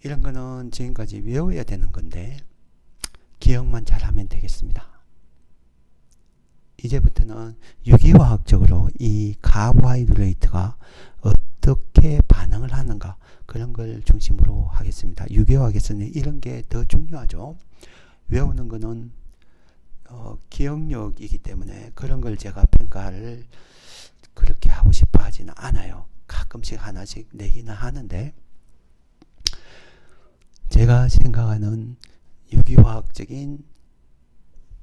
이런 거는 지금까지 외워야 되는 건데 기억만 잘하면 되겠습니다. 이제부터는 유기화학적으로 이 카보하이드레이트가 어떻게 반응을 하는가 그런 걸 중심으로 하겠습니다. 유기화학에서는 이런 게 더 중요하죠. 외우는 거는 기억력이기 때문에 그런 걸 제가 평가를 그렇게 하고 싶어 하지는 않아요. 가끔씩 하나씩 내기는 하는데 제가 생각하는 유기화학적인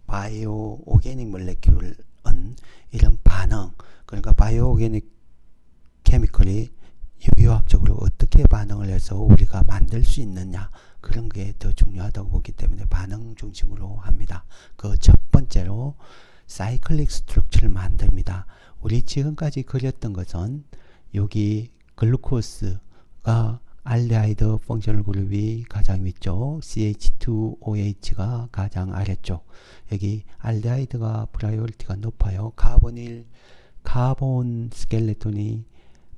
바이오 오게닉 몰레큘은 이런 반응, 그러니까 바이오 오게닉 케미컬이 유기화학적으로 어떻게 반응을 해서 우리가 만들 수 있느냐 그런 게 더 중요하다고 보기 때문에 반응 중심으로 합니다. 그 첫 번째로 사이클릭 스트럭처를 만듭니다. 우리 지금까지 그렸던 것은 여기 글루코스가 알데하이드 펑셔널 그룹이 가장 위쪽, CH2OH가 가장 아래쪽. 여기 알데하이드가 프라이오리티가 높아요. 카본 스켈레톤이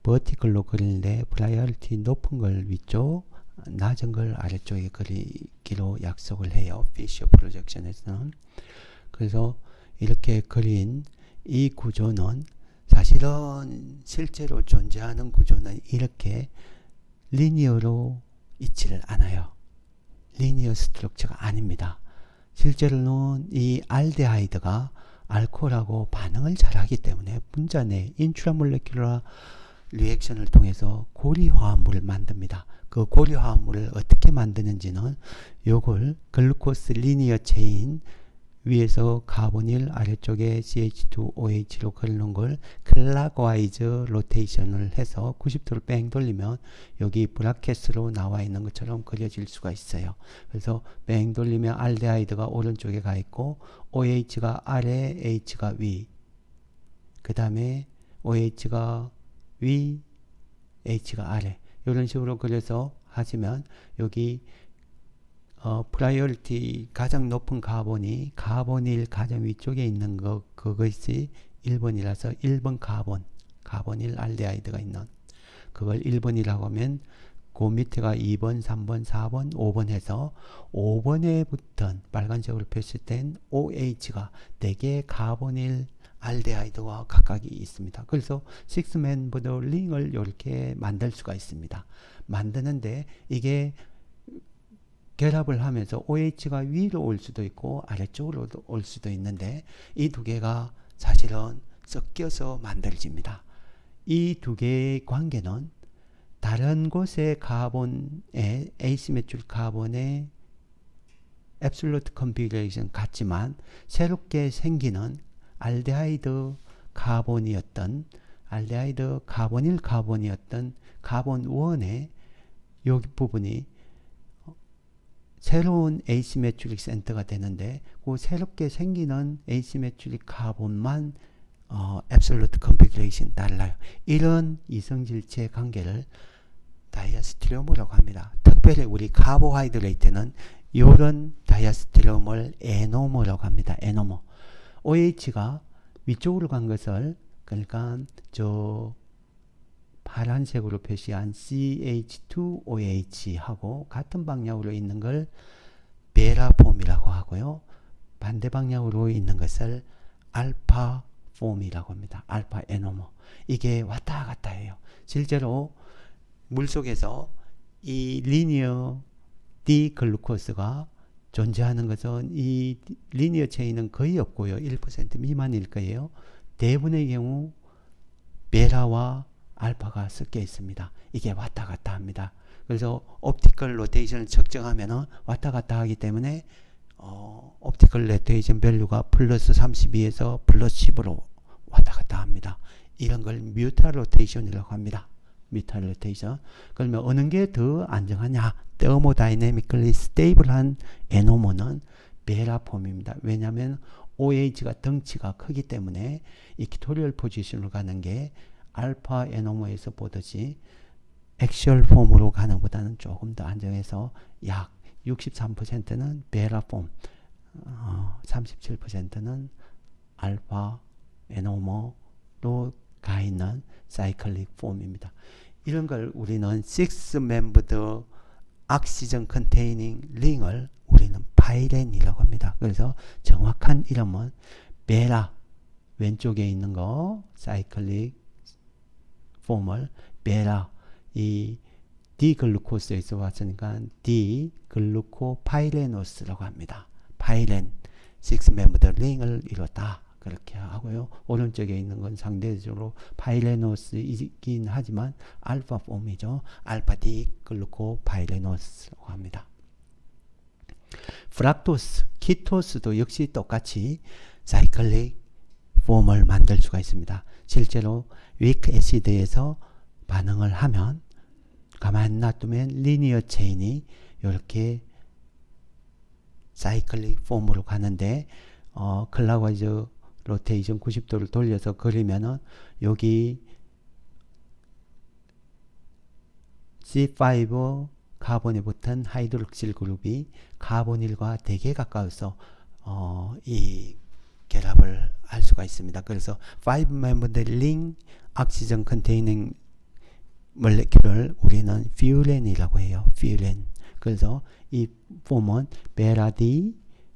버티컬로 그리는데 프라이오리티 높은 걸 위쪽, 낮은 걸 아래쪽에 그리기로 약속을 해요. 피셔 프로젝션에서는. 그래서 이렇게 그린 이 구조는 사실은 실제로 존재하는 구조는 이렇게 리니어로 있지를 않아요. 리니어 스트럭처가 아닙니다. 실제로는 이 알데하이드가 알코올하고 반응을 잘하기 때문에 분자 내 인트라몰레큘러 리액션을 통해서 고리화합물을 만듭니다. 그 고리화합물을 어떻게 만드는지는 요걸 글루코스 리니어 체인 위에서 카보닐 아래쪽에 CH2OH로 그리는 걸 클락와이즈 로테이션을 해서 90도를 뺑 돌리면 여기 브라켓으로 나와 있는 것처럼 그려질 수가 있어요. 그래서 뺑 돌리면 알데하이드가 오른쪽에 가 있고 OH가 아래, H가 위, 그 다음에 OH가 위, H가 아래 이런 식으로 그려서 하시면 여기 프라이어리티 가장 높은 카본이 카본일 가장 위쪽에 있는 그것이 1번이라서 1번 카본일 알데하이드가 있는 그걸 1번이라고 하면 그 밑에가 2번, 3번, 4번, 5번 해서 5번에 붙은 빨간색으로 표시된 OH가 4개의 카본일 알데하이드와 각각이 있습니다. 그래서 6맨보드 링을 이렇게 만들 수가 있습니다. 만드는데 이게 결합을 하면서 OH가 위로 올 수도 있고 아래쪽으로 올 수도 있는데 이 두 개가 사실은 섞여서 만들어집니다. 이 두 개의 관계는 다른 곳의 카본의 에이시메트릴 카본의 앱솔루트 컨피그레이션 같지만 새롭게 생기는 알데하이드 카본이었던 카본일 카본이었던 카본 1의 여기 부분이 새로운 에이시메트릭 센터가 되는데 그 새롭게 생기는 에이시메트릭 카본만 앱솔루트 컨피그레이션 달라요. 이런 이성질체 관계를 다이아스티레오머라고 합니다. 특별히 우리 카보하이드레이트는 이런 다이아스티레오머를 에노머라고 합니다. 에노머. OH가 위쪽으로 간 것을 그러니까 저 파란색으로 표시한 CH2OH하고 같은 방향으로 있는 걸 베라폼이라고 하고요. 반대 방향으로 있는 것을 알파폼이라고 합니다. 알파 에노머. 이게 왔다 갔다 해요. 실제로 물속에서 이 리니어 디글루코스가 존재하는 것은 이 리니어 체인은 거의 없고요. 1% 미만일 거예요. 대부분의 경우 베라와 알파가 섞여 있습니다. 이게 왔다 갔다 합니다. 그래서 옵티컬 로테이션을 측정하면 왔다 갔다 하기 때문에 옵티컬 로테이션 밸류가 플러스 32에서 플러스 10으로 왔다 갔다 합니다. 이런 걸 뮤탈 로테이션이라고 합니다. 뮤탈 로테이션. 그러면 어느 게 더 안정하냐? 테르모다이내미컬리 스테이블한 에노머는 베라폼입니다. 왜냐하면 OH가 덩치가 크기 때문에 이퀴토리얼 포지션으로 가는 게 알파 에노머에서 보듯이 액시얼 폼으로 가는 것보다는 조금 더 안정해서 약 63%는 베라폼, 37%는 알파 에노머로 가 있는 사이클릭 폼입니다. 이런 걸 우리는 6멤버드 oxygen containing ring을 우리는 파이렌이라고 합니다. 그래서 정확한 이름은 베라, 왼쪽에 있는 거 사이클릭 폼을 베라, 이 디글루코스에서 왔으니까 디글루코파이레노스라고 합니다. 파이렌, 6멤버드 링을 이뤘다. 그렇게 하고요. 오른쪽에 있는 건 상대적으로 파이레노스이긴 하지만 알파 폼이죠. 알파 디글루코파이레노스라고 합니다. 프락토스, 키토스도 역시 똑같이 사이클릭 폼을 만들 수가 있습니다. 실제로 위크 애시드에서 반응을 하면 가만히 놔두면 리니어 체인이 이렇게 사이클릭 폼으로 가는데 클락와이즈 로테이션 90도를 돌려서 그리면은 여기 C5 카본에 붙은 하이드록실 그룹이 카본일과 되게 가까워서 이 결합을 할 수가 있습니다. 그래서 5멤버드 링 옥시전 컨테이닝 몰레큘을 우리는 퓨렌이라고 해요. 퓨렌. 그래서 이 폼은 베라디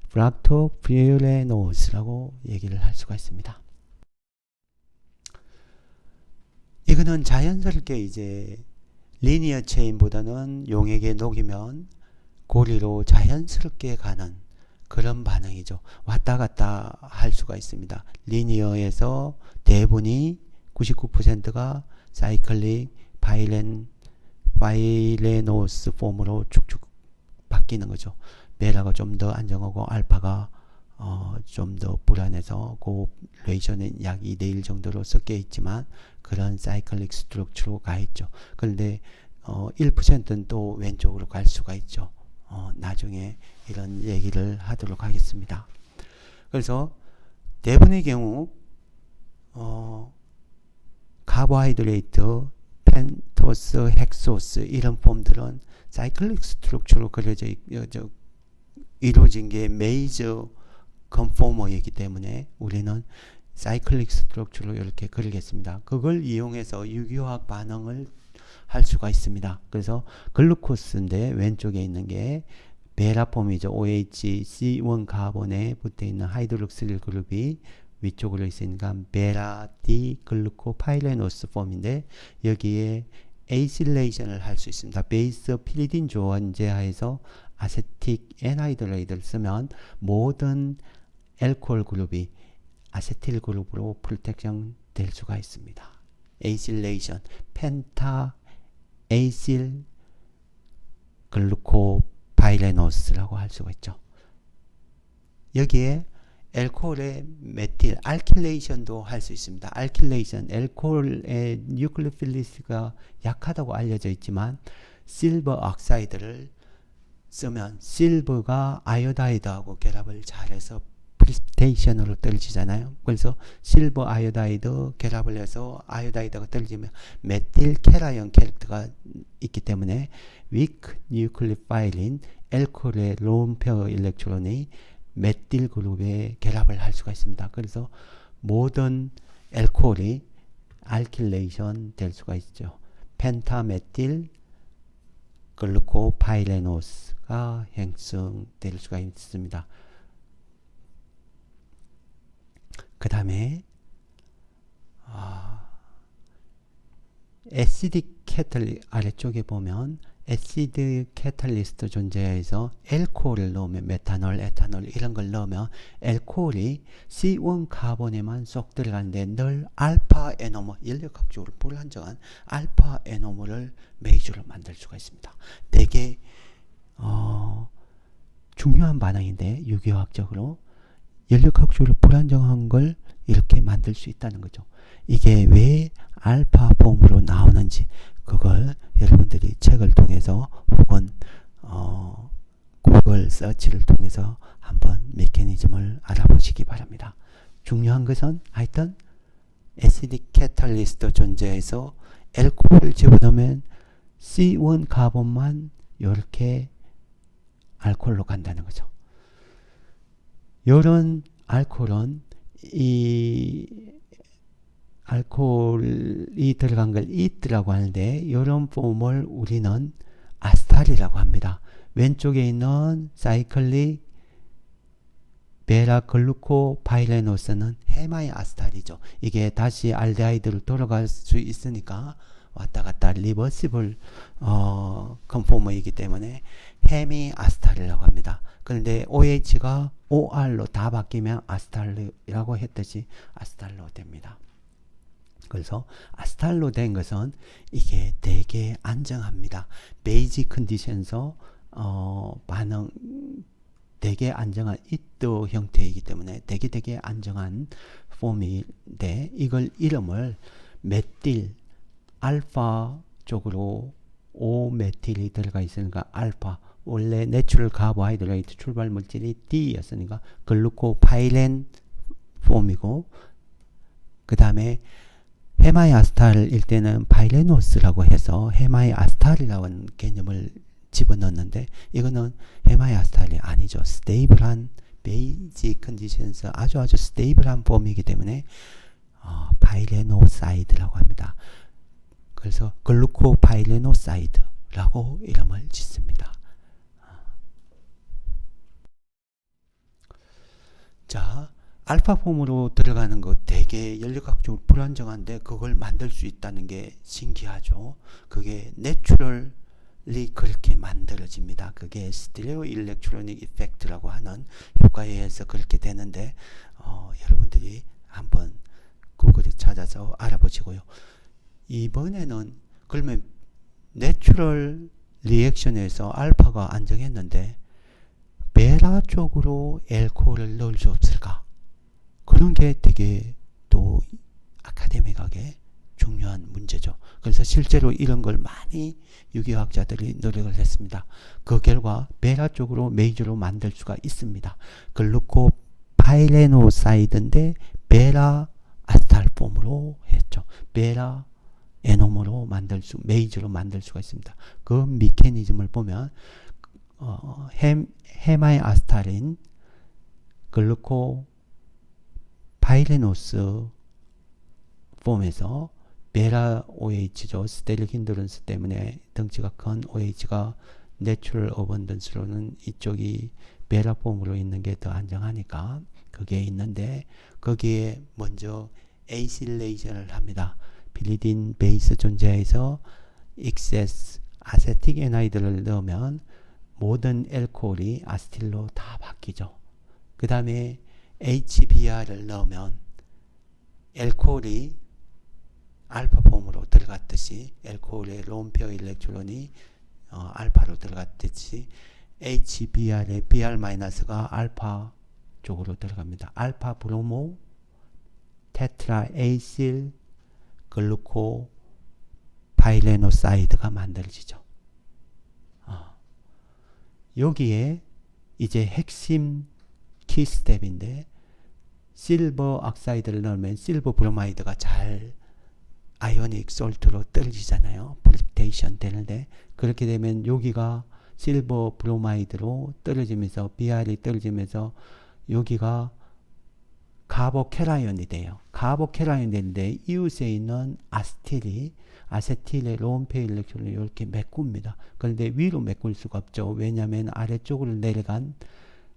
프락토퓨레노스라고 얘기를 할 수가 있습니다. 이거는 자연스럽게 이제 리니어 체인보다는 용액에 녹이면 고리로 자연스럽게 가는 그런 반응이죠. 왔다 갔다 할 수가 있습니다. 리니어에서 대부분이 99%가 사이클릭 파이레노스 폼으로 쭉쭉 바뀌는 거죠. 베라가 좀 더 안정하고 알파가 좀 더 불안해서 그 레이션은 약 2대1 정도로 섞여 있지만 그런 사이클릭 스트럭처로 가 있죠. 그런데 1%는 또 왼쪽으로 갈 수가 있죠. 나중에 이런 얘기를 하도록 하겠습니다. 그래서 대부분의 경우 카보하이드레이트, 펜토스, 헥소스 이런 폼들은 사이클릭 스트럭처로 그려져 이루어진 게 메이저 컨포머이기 때문에 우리는 사이클릭 스트럭처로 이렇게 그리겠습니다. 그걸 이용해서 유기화학 반응을 할 수가 있습니다. 그래서 글루코스인데 왼쪽에 있는 게 베라폼이죠. OHC1 카본에 붙어 있는 하이드록실 그룹이 위쪽으로 있으니까 베라 디글루코파이레노스 폼인데 여기에 에이실레이션을 할 수 있습니다. 베이스 피리딘 조원제하에서 아세틱 엔하이드레이드를 쓰면 모든 알코올 그룹이 아세틸 그룹으로 프로텍션 될 수가 있습니다. 에이실레이션, 펜타 에이실 글루코파이레노스라고 할 수가 있죠. 여기에 알코올의 메틸, 알킬레이션도 할 수 있습니다. 알킬레이션, 알코올의 뉴클리오필리스가 약하다고 알려져 있지만 실버 옥사이드를 쓰면 실버가 아이오다이드하고 결합을 잘해서 프리스테이션으로 떨어지잖아요. 그래서 실버 아이오다이드 결합을 해서 아이오다이드가 떨어지면 메틸 캐라이온 캐릭터가 있기 때문에 weak nucleophilin 알코올의 론 페어 일렉트론이 메틸 그룹에 결합을 할 수가 있습니다. 그래서 모든 알코올이 알킬레이션 될 수가 있죠. 펜타메틸 글루코파이레노스가 형성될 수가 있습니다. 그 다음에 애시드 캐탈리 아래쪽에 보면 애시드 캐탈리스트 존재해서 알코올을 넣으면 메탄올, 에탄올 이런 걸 넣으면 알코올이 C1 카본에만 쏙 들어가는데 늘 알파 에노머, 연력학적으로 불안정한 알파 에노머를 메이저로 만들 수가 있습니다. 되게 중요한 반응인데 유기화학적으로 연력학적으로 불안정한 걸 이렇게 만들 수 있다는 거죠. 이게 왜 알파 폼으로 나오는지 그걸 여러분들이 책을 통해서 혹은 구글 서치를 통해서 한번 메커니즘을 알아보시기 바랍니다. 중요한 것은 하여튼 애시딕 캐탈리스트 존재해서 알코올을 집어넣으면 C1 카본만 이렇게 알코올로 간다는 거죠. 이런 알코올은 이 알코올이 들어간 걸 이트라고 하는데 이런 폼을 우리는 아스탈이라고 합니다. 왼쪽에 있는 사이클릭 베라 글루코 파이레노스는 해마의 아스탈이죠. 이게 다시 알데하이드로 돌아갈 수 있으니까 왔다 갔다 리버시블 컨포머이기 때문에 해미 아스탈이라고 합니다. 그런데 OH가 OR로 다 바뀌면 아스탈이라고 했듯이 아스탈로 됩니다. 그래서 아스탈로 된 것은 이게 되게 안정합니다. 베이직 컨디션에서 반응 되게 안정한 이트 형태이기 때문에 되게 안정한 폼인데 이걸 이름을 메틸 알파 쪽으로 5메틸이 들어가 있으니까 알파 원래 내추럴 카보하이드레이트 출발 물질이 D였으니까 글루코파일렌 폼이고 그 다음에 헤마이 아스탈일 때는 파이레노스라고 해서 헤마이 아스탈이라는 개념을 집어넣었는데 이거는 헤마이 아스탈이 아니죠. 스테이블한 베이직 컨디션에서 아주 스테이블한 폼이기 때문에 파이레노사이드라고 합니다. 그래서 글루코파이레노사이드라고 이름을 짓습니다. 자, 알파 폼으로 들어가는 거 되게 연력학적으로 불안정한데 그걸 만들 수 있다는 게 신기하죠. 그게 내추럴리 그렇게 만들어집니다. 그게 스테레오 일렉트로닉 이펙트라고 하는 효과에 의해서 그렇게 되는데 여러분들이 한번 구글에 찾아서 알아보시고요. 이번에는 그러면 내추럴 리액션에서 알파가 안정했는데 베라 쪽으로 알코올을 넣을 수 없을까? 그런 게 되게 또 아카데믹하게 중요한 문제죠. 그래서 실제로 이런 걸 많이 유기화학자들이 노력을 했습니다. 그 결과 베라 쪽으로 메이저로 만들 수가 있습니다. 글루코파이레노사이드인데 베라 아스탈폼으로 했죠. 베라 에놈으로 메이저로 만들 수가 있습니다. 그 미케니즘을 보면 헤마이 아스탈인 글루코파이레노스 폼에서 베라 OH죠. 스테릭 힌드런스 때문에 덩치가 큰 OH가 내추럴 어번던스로는 이쪽이 베라 폼으로 있는 게 더 안정하니까 그게 있는데 거기에 먼저 에이실레이션을 합니다. 필리딘 베이스 존재해서 익세스 아세틱 에나이드를 넣으면 모든 알코올이 아스틸로 다 바뀌죠. 그 다음에 HBr을 넣으면 알코올이 알파 폼으로 들어갔듯이 알코올의 롬페어 일렉트론이 알파로 들어갔듯이 HBr의 Br-가 알파 쪽으로 들어갑니다. 알파 브로모 테트라 에이실 글루코 파이레노사이드가 만들어지죠. 여기에 이제 핵심 키 스텝인데 실버 악사이드를 넣으면 실버 브로마이드가 잘 아이오닉 솔트로 떨어지잖아요. 프리테이션 되는데 그렇게 되면 여기가 실버 브로마이드로 떨어지면서 BR이 떨어지면서 여기가 카보캐라이온이 돼요. 카보캐라이온이 되는데 이웃에 있는 아세틸의 롬페 일렉트론을 이렇게 메꿉니다. 그런데 위로 메꿀 수가 없죠. 왜냐하면 아래쪽으로 내려간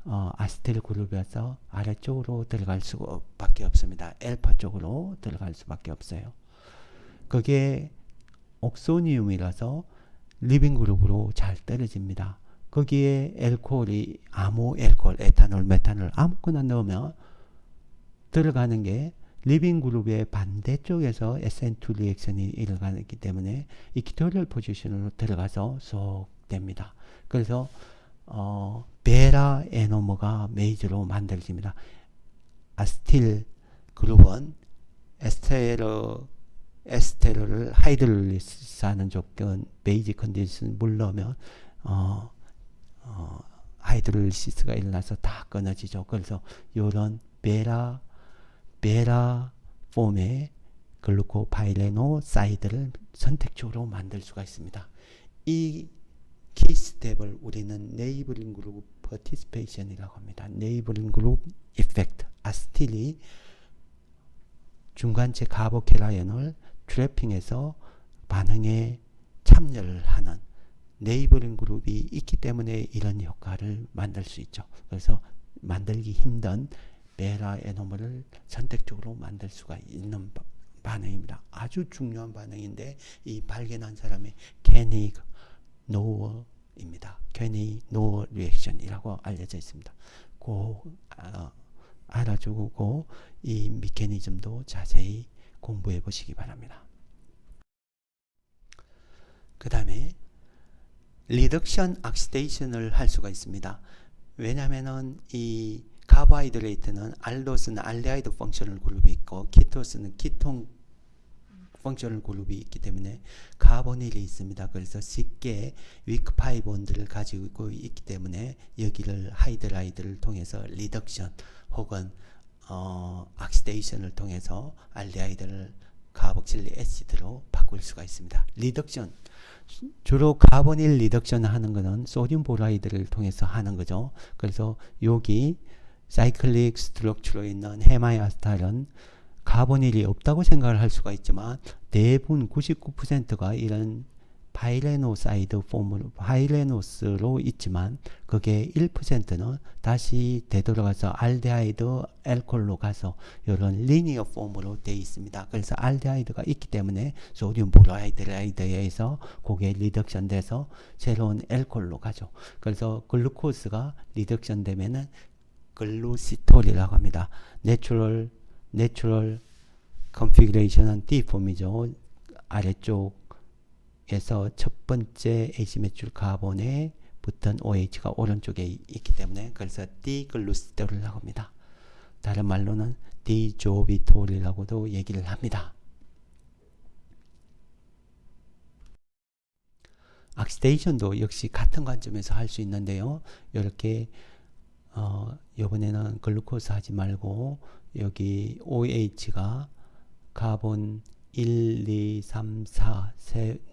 아세틸 그룹이어서 아래쪽으로 들어갈 수밖에 없습니다. 알파 쪽으로 들어갈 수밖에 없어요. 그게 옥소니움이라서 리빙 그룹으로 잘 떨어집니다. 거기에 알코올이 아무 알코올, 에탄올, 메탄올 아무거나 넣으면 들어가는 게 리빙 그룹의 반대쪽에서 SN2 리액션이 일어나기 때문에 이퀴토리얼 포지션으로 들어가서 소독됩니다. 그래서 베라 에노머가 메이저로 만들어집니다. 아스틸 그룹은 에스테르를 하이드롤리스하는 조건 베이직 컨디션 물 넣으면 하이드롤리시스가 일어나서 다 끊어지죠. 그래서 이런 베라 폼의 글루코파이레노사이드를 선택적으로 만들 수가 있습니다. 이 키 스텝을 우리는 네이버링 그룹 파티시페이션이라고 합니다. 네이버링 그룹 이펙트. 아스틸이 중간체 카보캐라이온을 트래핑해서 반응에 참여를 하는 네이버링 그룹이 있기 때문에 이런 효과를 만들 수 있죠. 그래서 만들기 힘든 베라 에노멀을 선택적으로 만들 수가 있는 반응입니다. 아주 중요한 반응인데 이 발견한 사람이 케니 노어입니다. 케니 노어 리액션이라고 알려져 있습니다. 꼭 알아주고 이 메커니즘도 자세히 공부해 보시기 바랍니다. 그 다음에 리덕션 악시데이션을 할 수가 있습니다. 왜냐하면은 이 카보하이드레이트는 알도스는 알데하이드 펑셔널 그룹이 있고 키토스는 키톤 펑셔널 그룹이 있기 때문에 카보닐이 있습니다. 그래서 쉽게 위크 파이 본드를 가지고 있기 때문에 여기를 하이드라이드를 통해서 리덕션 혹은 악시데이션을 통해서 알데하이드를 카복실리 애시드로 바꿀 수가 있습니다. 리덕션 주로 카보닐 리덕션 하는 거는 소듐 보라이드를 통해서 하는 거죠. 그래서 여기 사이클릭 스트럭처로 있는 헤마이아스탈은 카보닐이 없다고 생각을 할 수가 있지만 대부분 99%가 이런 파이레노사이드 폼으로 파이레노스로 있지만 그게 1%는 다시 되돌아가서 알데하이드 알코올로 가서 이런 리니어 폼으로 되어 있습니다. 그래서 알데하이드가 있기 때문에 소듐 보라이드에서 그게 리덕션 돼서 새로운 알코올로 가죠. 그래서 글루코스가 리덕션 되면은 글루시톨이라고 합니다. 내추럴 컨피그레이션은 D폼이죠. 아래쪽에서 첫 번째 에시메출 카본에 붙은 OH가 오른쪽에 있기 때문에 그래서 디글루시톨이라고 합니다. 다른 말로는 디조비톨이라고도 얘기를 합니다. 악시데이션도 역시 같은 관점에서 할 수 있는데요. 이렇게 이번에는 글루코스 하지 말고 여기 OH가 카본 1, 2, 3, 4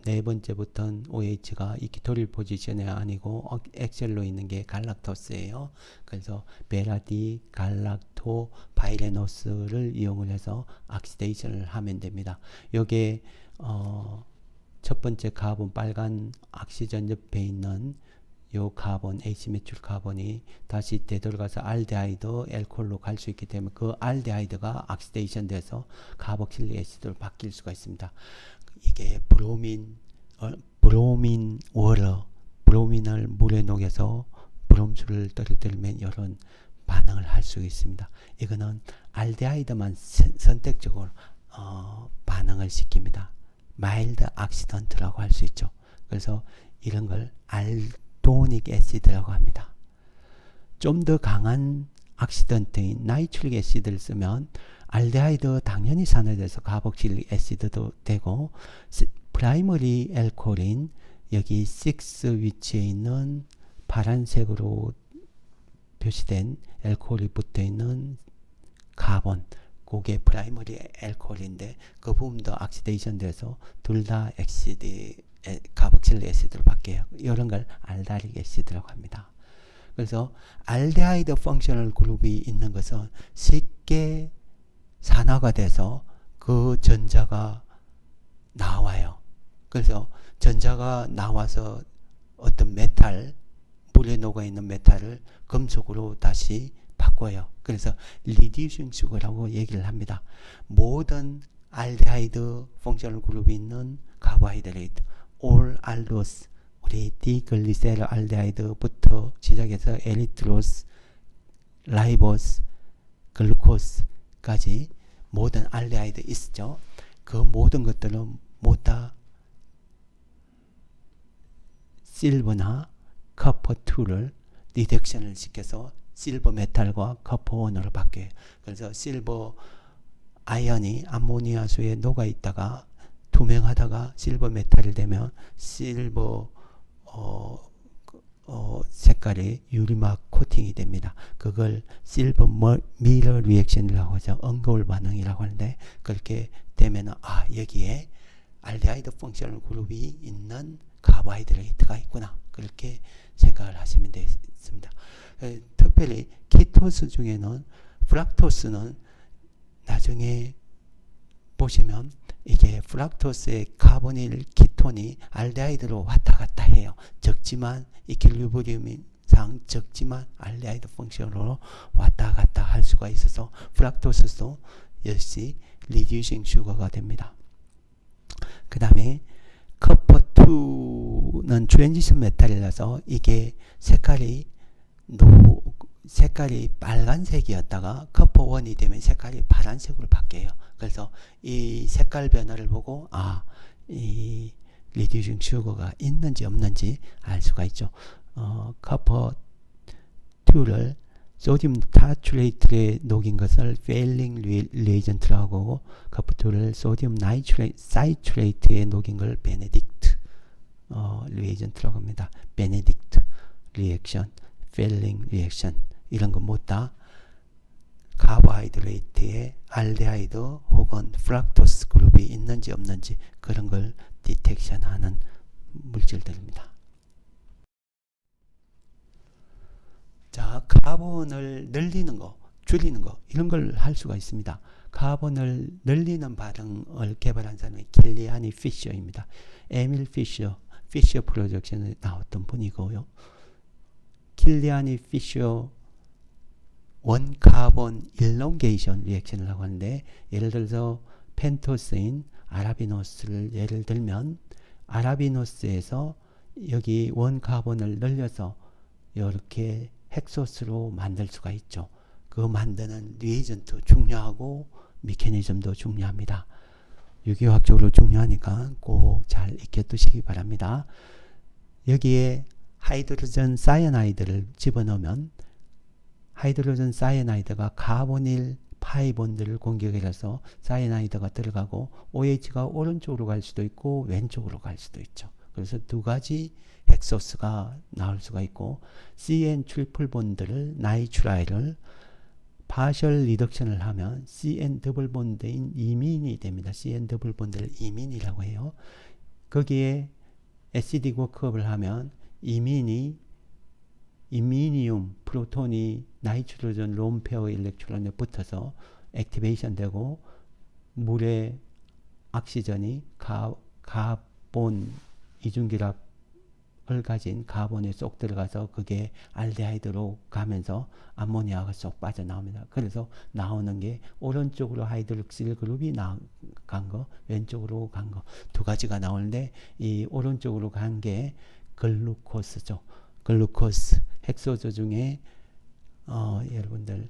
네 번째부터는 OH가 이키토릴 포지션이 아니고 엑셀로 있는 게 갈락토스예요. 그래서 베라디 갈락토 바이레노스를 이용을 해서 악시데이션을 하면 됩니다. 여기에 첫 번째 카본 빨간 악시전 옆에 있는 요 카본 에시메출 카본이 다시 되돌아가서 알데하이드 알코올로 갈 수 있기 때문에 그 알데하이드가 악시데이션 돼서 카복실리 애시드로 바뀔 수가 있습니다. 이게 브로민 워러 브로민을 물에 녹여서 브롬수를 떨어뜨리면 이런 반응을 할 수 있습니다. 이거는 알데하이드만 선택적으로 반응을 시킵니다. 마일드 악시던트라고 할 수 있죠. 그래서 이런 걸 알도닉 애시드라고 합니다. 좀 더 강한 악시던트인 나이트릭 애시드를 쓰면 알데하이드 당연히 산화돼서 카복실릭 애시드도 되고 프라이머리 알코올인 여기 6 위치에 있는 파란색으로 표시된 알코올이 붙어있는 카본 그게 프라이머리 알코올인데 그 부분도 악시데이션 돼서 둘 다 카복실릭 애시드로 바뀌어요. 이런 걸 알다릭 애시드라고 합니다. 그래서 알데하이드 펑셔널 그룹이 있는 것은 쉽게 산화가 돼서 그 전자가 나와요. 그래서 전자가 나와서 어떤 메탈, 물에 녹아있는 메탈을 금속으로 다시 바꿔요. 그래서 리듀싱 슈거라고 얘기를 합니다. 모든 알데하이드 펑셔널 그룹이 있는 카보하이드레이트, 올 알도스, 우리 디글리세롤 알데하이드부터 시작해서 에리트로스, 라이보스, 글루코스까지 모든 알데하이드 있죠. 그 모든 것들은 모두 다 실버나 커퍼2를 리덕션을 시켜서 실버 메탈과 커퍼1으로 바뀌어요. 그래서 실버 아연이 암모니아수에 녹아 있다가 투명하다가 실버 메탈이 되면 실버 색깔이 유리막 코팅이 됩니다. 그걸 실버 미러 리액션이라고 하죠. 언거울 반응이라고 하는데 그렇게 되면 여기에 알데하이드 펑셔널 그룹이 있는 카보하이드레이트가 있구나. 그렇게 생각을 하시면 되겠습니다. 특별히 키토스 중에는 프락토스는 나중에 보시면 이게 프락토스의 카보닐 키토 프로톤이 알데하이드로 왔다 갔다 해요. 적지만 이퀄리브리움상 적지만 알데하이드 펑션으로 왔다 갔다 할 수가 있어서 프락토스도 역시 리듀싱 슈거가 됩니다. 그 다음에 커퍼2는 트랜지션 메탈이라서 이게 색깔이 빨간색이었다가 커퍼1이 되면 색깔이 파란색으로 바뀌어요. 그래서 이 색깔 변화를 보고 이 리듀싱 슈거가 있는지 없는지 알 수가 있죠. 커퍼2를 소디움 타츄레이트에 녹인 것을 페일링 리에이전트라고 하고 커퍼2를 소디움 사이츄레이트에 녹인 걸 베네딕트 리에이전트라고 합니다. 베네딕트 리액션, 페일링 리액션 이런 거 못 다 카보하이드레이트에 알데하이드 혹은 프락토스 그룹이 있는지 없는지 그런 걸 디텍션하는 물질들입니다. 자, 카본을 늘리는 거, 줄이는 거 이런 걸 할 수가 있습니다. 카본을 늘리는 반응을 개발한 사람이 킬리안이 피셔입니다. 에밀 피셔 프로젝션에 나왔던 분이고요. 킬리안이 피셔 원카본 일롱게이션 리액션을 하고 하는데, 예를 들어서 펜토스인 아라비노스를 예를 들면 아라비노스에서 여기 원카본을 늘려서 이렇게 핵소스로 만들 수가 있죠. 그 만드는 리에이전트 중요하고 미케니즘도 중요합니다. 유기화학적으로 중요하니까 꼭 잘 익혀두시기 바랍니다. 여기에 하이드로전 사이아나이드를 집어넣으면 하이드로전 사이아나이드가 카보닐 파이 본드를 공격해서 사이아나이드가 들어가고 OH가 오른쪽으로 갈 수도 있고 왼쪽으로 갈 수도 있죠. 그래서 두 가지 핵소스가 나올 수가 있고, CN 트리플 본드를 나이트라일을 파셜 리덕션을 하면 CN 더블 본드인 이민이 됩니다. CN 더블 본드를 이민이라고 해요. 거기에 에시딕 워크업을 하면 이미니움 프로톤이 나이트로전 롬페어 일렉트론에 붙어서 액티베이션 되고 물의 악시전이 카본 이중결합을 가진 카본에 쏙 들어가서 그게 알데하이드로 가면서 암모니아가 쏙 빠져나옵니다. 그래서 나오는 게 오른쪽으로 하이드록실 그룹이 간 거, 왼쪽으로 간 거 두 가지가 나오는데, 이 오른쪽으로 간 게 글루코스죠. 글루코스 핵소주 중에 여러분들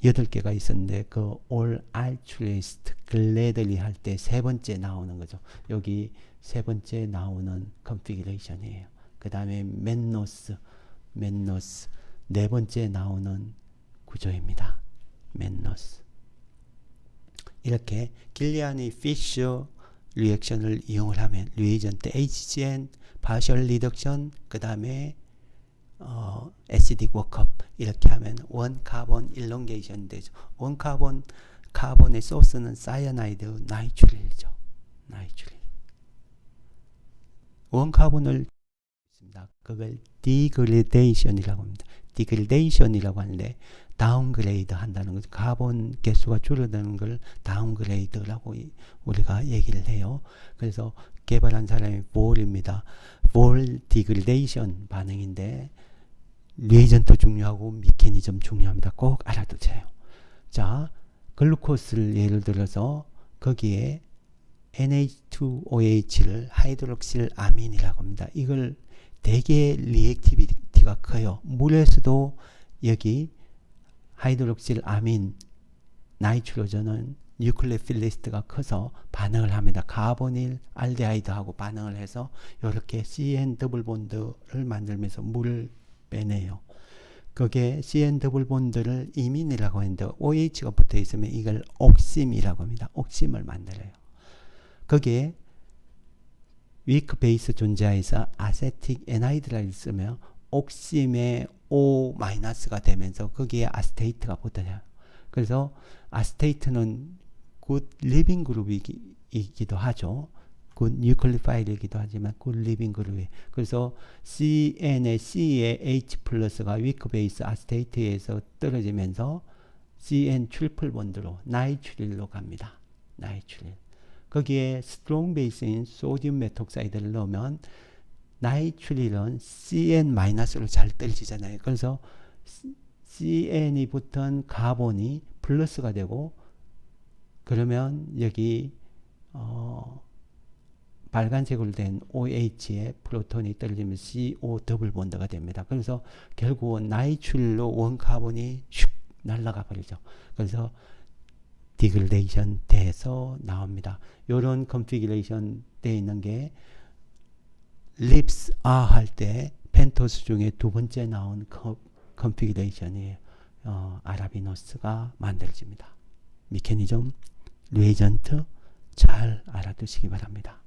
8개가 있었는데 그 올 알트레이스트 글래들리 할 때 세 번째 나오는 거죠. 여기 세 번째 나오는 컨피그레이션이에요. 그 다음에 맨노스 네 번째 나오는 구조입니다. 맨노스. 이렇게 길리아니 피셔 리액션을 이용을 하면 리에이전트 HCN 파셜 리덕션 그 다음에 에시딕 워크업 이렇게 하면 원카본 일롱게이션 되죠. 카본의 소스는 사이아나이드 나이트릴이죠. 나이트릴. 원카본을 그걸 디그레데이션이라고 합니다. 디그레데이션이라고 하는데 다운그레이드 한다는 거죠. 카본 개수가 줄어드는 걸 다운그레이드라고 우리가 얘기를 해요. 그래서 개발한 사람이 볼입니다. 볼 디그레데이션 반응인데 리에이전트 중요하고 미케니즘 중요합니다. 꼭 알아두세요. 자, 글루코스를 예를 들어서 거기에 NH2OH를 하이드록실 아민이라고 합니다. 이걸 되게 리액티비티가 커요. 물에서도 여기 하이드록실 아민 나이트로전은 뉴클레오필리스트가 커서 반응을 합니다. 카보닐 알데하이드하고 반응을 해서 이렇게 CN 더블 본드를 만들면서 물을 빼내요. 그게 CN 더블 본드를 이민이라고 했는데 OH가 붙어 있으면 이걸 옥심이라고 합니다. 옥심을 만들어요. 거기에 위크 베이스 존재해서 아세틱 에나이드를 쓰면 옥심의 O-가 되면서 거기에 아스테이트가 붙어요. 그래서 아스테이트는 굿 리빙 그룹이기도 하죠. 굿 뉴클리파일이기도 하지만 굿 리빙 그룹이. 그래서 CN의 C의 H 플러스가 위크 베이스 아스테이트에서 떨어지면서 CN 트리플 본드로 나이트릴로 갑니다. 나이트릴. 거기에 스트롱 베이스인 소디움 메톡사이드를 넣으면 나이트릴은 CN-로 잘 떨어지잖아요. 그래서 CN이 붙은 카본이 플러스가 되고, 그러면 여기 빨간색으로 된 OH에 프로톤이 떨어지면 CO 더블 본드가 됩니다. 그래서 결국은 나이트릴로 원카본이 슉 날아가 버리죠. 그래서 디그레이션 돼서 나옵니다. 이런 컨피규레이션 되어 있는 게 립스 할 때 펜토스 중에 두 번째 나온 컨피규레이션이에요. 아라비노스가 만들어집니다. 미케니즘, 리에이전트 잘 알아두시기 바랍니다.